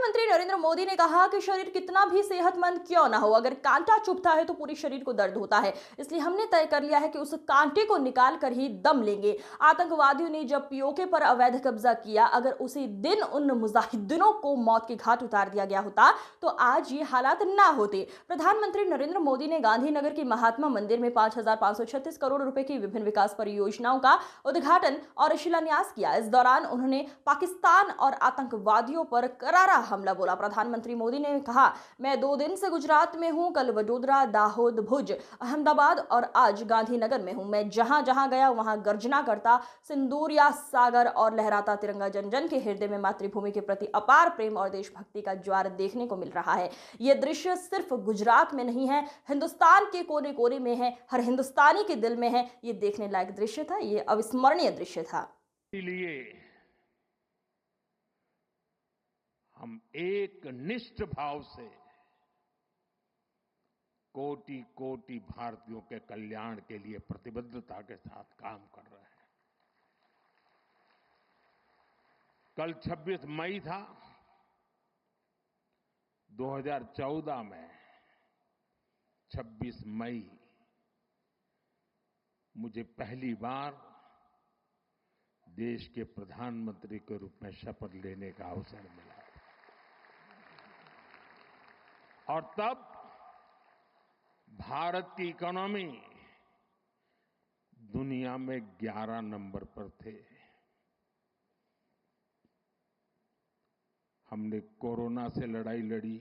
प्रधानमंत्री नरेंद्र मोदी ने कहा कि शरीर कितना भी सेहतमंद क्यों ना हो, अगर कांटा चुभता है तो पूरे शरीर को दर्द होता है। इसलिए हमने तय कर लिया है कि उस कांटे को निकाल कर ही दम लेंगे। आतंकवादियों ने जब पीओके पर अवैध कब्जा किया, अगर उसी दिन उन मुजाहिदीनों को मौत के घाट उतार दिया गया होता तो आज ये हालात ना होते। प्रधानमंत्री नरेंद्र मोदी ने गांधीनगर के महात्मा मंदिर में 5,536 करोड़ रुपए की विभिन्न विकास परियोजनाओं का उद्घाटन और शिलान्यास किया। इस दौरान उन्होंने पाकिस्तान और आतंकवादियों पर करारा हमला बोला। प्रधानमंत्री मोदी ने कहा, मैं 2 दिन से गुजरात में हूं, कल वडोदरा, दाहोद, भुज, अहमदाबाद और आज गांधीनगर में हूं। मैं जहां जहां गया वहां गर्जना करता सिंदूरिया सागर और लहराता तिरंगा। जन जन के हृदय में मातृभूमि के प्रति अपार प्रेम और देशभक्ति का ज्वार देखने को मिल रहा है। यह दृश्य सिर्फ गुजरात में नहीं है, हिंदुस्तान के कोने कोने में है, हर हिंदुस्तानी के दिल में है। ये देखने लायक दृश्य था, ये अविस्मरणीय दृश्य था। इसलिए हम एक निष्ठ भाव से कोटि कोटि भारतीयों के कल्याण के लिए प्रतिबद्धता के साथ काम कर रहे हैं। कल 26 मई था। 2014 में 26 मई मुझे पहली बार देश के प्रधानमंत्री के रूप में शपथ लेने का अवसर मिला और तब भारत की इकोनॉमी दुनिया में 11 नंबर पर थे। हमने कोरोना से लड़ाई लड़ी,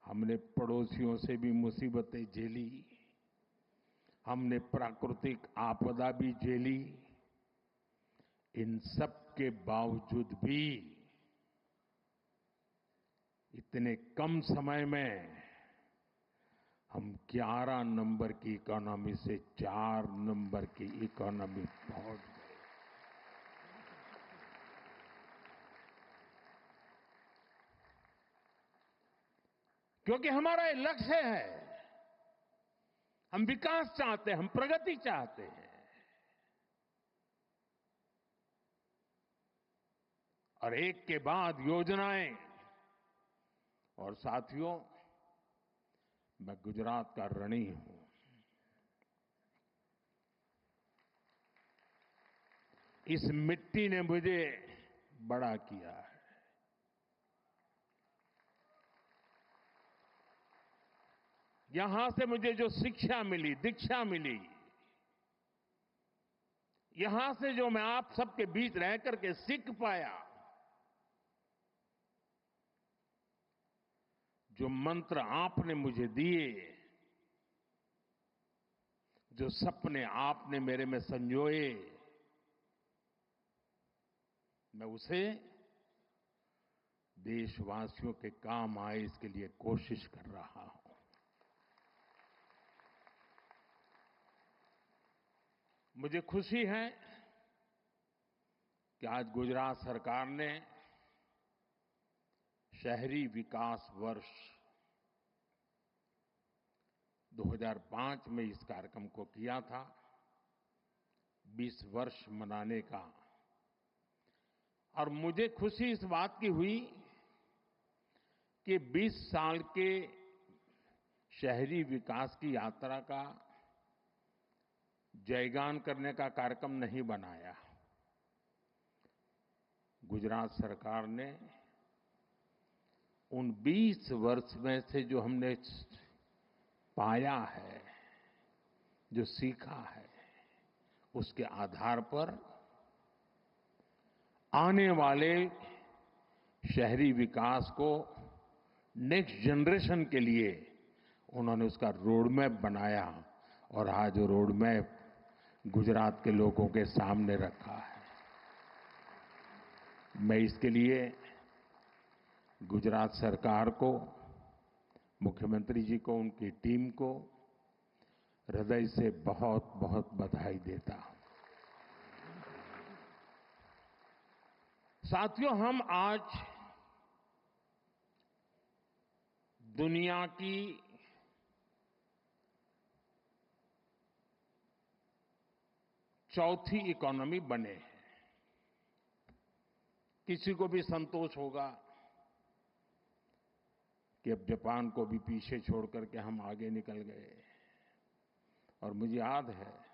हमने पड़ोसियों से भी मुसीबतें झेली, हमने प्राकृतिक आपदा भी झेली। इन सब के बावजूद भी इतने कम समय में हम 11 नंबर की इकोनॉमी से 4 नंबर की इकोनॉमी पहुंच गए। क्योंकि हमारा ये लक्ष्य है, हम विकास चाहते हैं, हम प्रगति चाहते हैं। और एक के बाद योजनाएं। और साथियों, मैं गुजरात का ऋणी हूं। इस मिट्टी ने मुझे बड़ा किया है। यहां से मुझे जो शिक्षा मिली, दीक्षा मिली, यहां से जो मैं आप सबके बीच रह करके सीख पाया, जो मंत्र आपने मुझे दिए, जो सपने आपने मेरे में संजोए, मैं उसे देशवासियों के काम आए इसके लिए कोशिश कर रहा हूं। मुझे खुशी है कि आज गुजरात सरकार ने शहरी विकास वर्ष 2005 में इस कार्यक्रम को किया था, 20 वर्ष मनाने का। और मुझे खुशी इस बात की हुई कि 20 साल के शहरी विकास की यात्रा का जयगान करने का कार्यक्रम नहीं बनाया। गुजरात सरकार ने उन 20 वर्ष में से जो हमने पाया है, जो सीखा है, उसके आधार पर आने वाले शहरी विकास को नेक्स्ट जनरेशन के लिए उन्होंने उसका रोड मैप बनाया और आज वो रोड मैप गुजरात के लोगों के सामने रखा है। मैं इसके लिए गुजरात सरकार को, मुख्यमंत्री जी को, उनकी टीम को हृदय से बहुत बहुत बधाई देता हूं। साथियों, हम आज दुनिया की चौथी इकोनॉमी बने हैं। किसी को भी संतोष होगा कि अब जापान को भी पीछे छोड़ करके हम आगे निकल गए। और मुझे याद है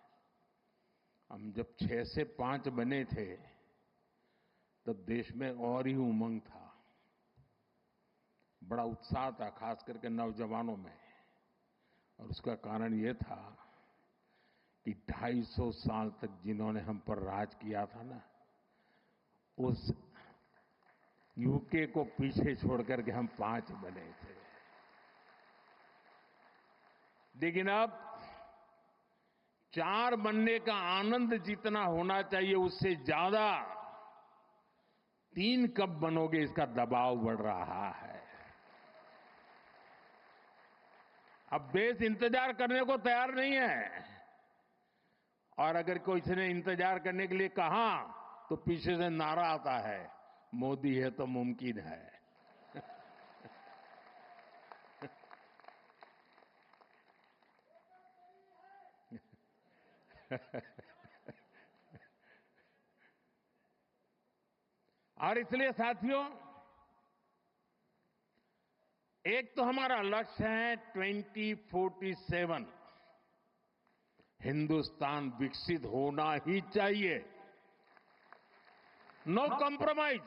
हम जब 6 से 5 बने थे तब देश में और ही उमंग था, बड़ा उत्साह था, खास करके नौजवानों में। और उसका कारण ये था कि 250 साल तक जिन्होंने हम पर राज किया था ना, उस यूके को पीछे छोड़ करके हम 5 बने थे। लेकिन अब 4 बनने का आनंद जितना होना चाहिए उससे ज्यादा 3 कब बनोगे इसका दबाव बढ़ रहा है। अब देश इंतजार करने को तैयार नहीं है, और अगर कोई ने इंतजार करने के लिए कहा तो पीछे से नारा आता है, मोदी है तो मुमकिन है। और इसलिए साथियों, एक तो हमारा लक्ष्य है 2047 हिंदुस्तान विकसित होना ही चाहिए, नो कॉम्प्रोमाइज।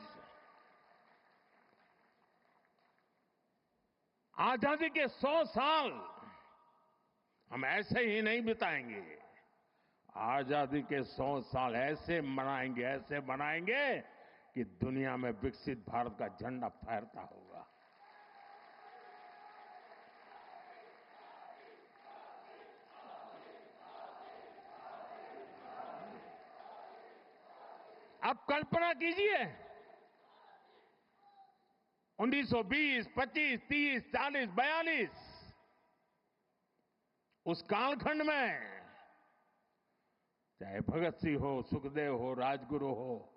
आजादी के 100 साल हम ऐसे ही नहीं बिताएंगे। आजादी के 100 साल ऐसे मनाएंगे कि दुनिया में विकसित भारत का झंडा फहरता होगा। अब कल्पना कीजिए 1920, 25, 30, 40, 42 उस कालखंड में चाहे भगत सिंह हो, सुखदेव हो, राजगुरु हो,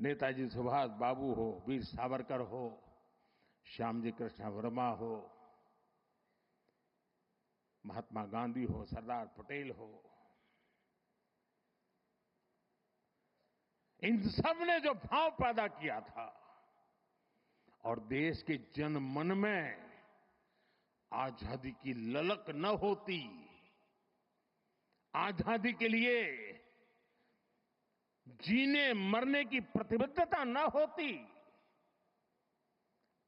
नेताजी सुभाष बाबू हो, वीर सावरकर हो, श्यामजी कृष्ण वर्मा हो, महात्मा गांधी हो, सरदार पटेल हो, इन सब ने जो भाव पैदा किया था और देश के जन मन में आजादी की ललक न होती, आजादी के लिए जीने मरने की प्रतिबद्धता न होती,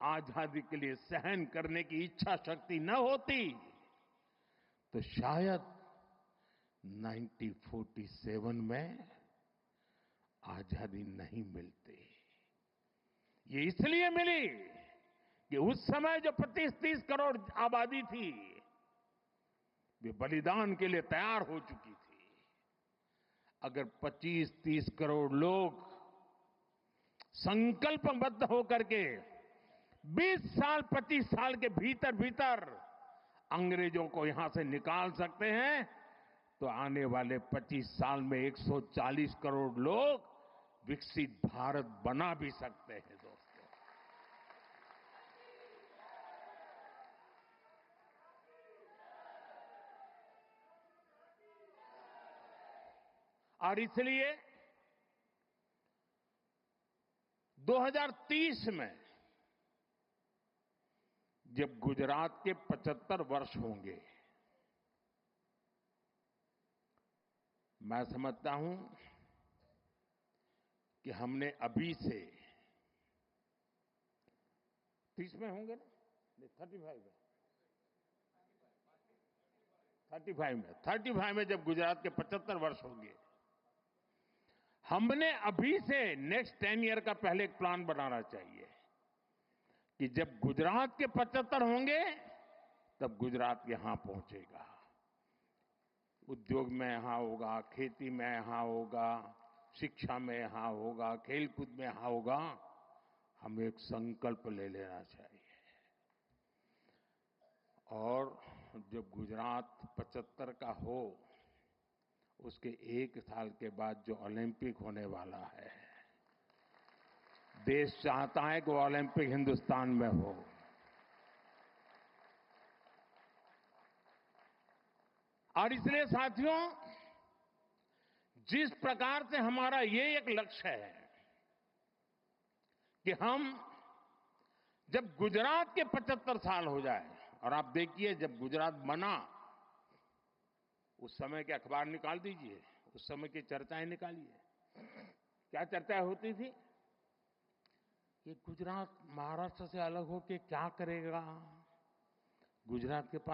आजादी के लिए सहन करने की इच्छा शक्ति न होती, तो शायद 1947 में आजादी नहीं मिलती। ये इसलिए मिली कि उस समय जो 25-30 करोड़ आबादी थी वे बलिदान के लिए तैयार हो चुकी थी। अगर 25-30 करोड़ लोग संकल्पबद्ध होकर के 20 साल 25 साल के भीतर अंग्रेजों को यहां से निकाल सकते हैं, तो आने वाले 25 साल में 140 करोड़ लोग विकसित भारत बना भी सकते हैं दोस्तों। और इसलिए 2030 में जब गुजरात के 75 वर्ष होंगे, मैं समझता हूं कि हमने अभी से 30 में होंगे ना, 35 में जब गुजरात के 75 वर्ष होंगे, हमने अभी से नेक्स्ट 10 ईयर का पहले एक प्लान बनाना चाहिए कि जब गुजरात के 75 होंगे तब गुजरात यहां पहुंचेगा, उद्योग में यहां होगा, खेती में यहां होगा, शिक्षा में यहां होगा, खेलकूद में यहां होगा। हमें एक संकल्प ले लेना चाहिए। और जब गुजरात 75 का हो, उसके 1 साल के बाद जो ओलंपिक होने वाला है, देश चाहता है कि वो ओलंपिक हिंदुस्तान में हो। और इसलिए साथियों, जिस प्रकार से हमारा ये एक लक्ष्य है कि हम जब गुजरात के 75 साल हो जाए, और आप देखिए जब गुजरात बना उस समय के अखबार निकाल दीजिए, उस समय की चर्चाएं निकालिए। क्या चर्चा होती थी? ये गुजरात महाराष्ट्र से अलग होके क्या करेगा? गुजरात के पास